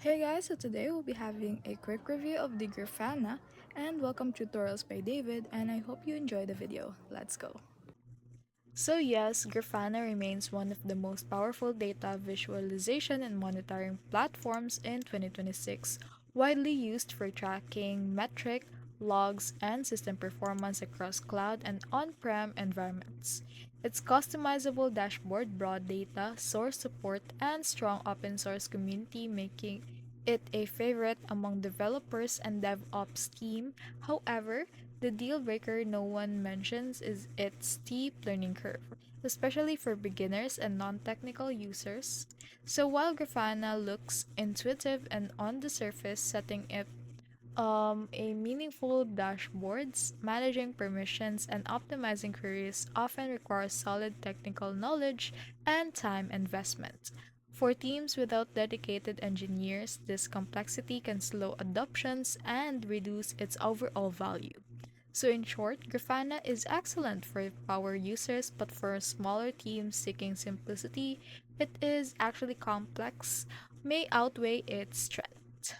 Hey guys, so today we'll be having a quick review of the Grafana and welcome tutorials by David and I hope you enjoy the video. Let's go. So yes, Grafana remains one of the most powerful data visualization and monitoring platforms in 2026, widely used for tracking metric, logs, and system performance across cloud and on-prem environments. Its customizable dashboard, broad data, source support, and strong open source community making it a favorite among developers and DevOps team. However, the deal breaker no one mentions is its steep learning curve, especially for beginners and non technical users. So while Grafana looks intuitive and on the surface, setting it a meaningful dashboards, managing permissions, and optimizing queries often requires solid technical knowledge and time investment. For teams without dedicated engineers, this complexity can slow adoptions and reduce its overall value. So, in short, Grafana is excellent for power users, but for smaller teams seeking simplicity, it is actually complex, may outweigh its strength.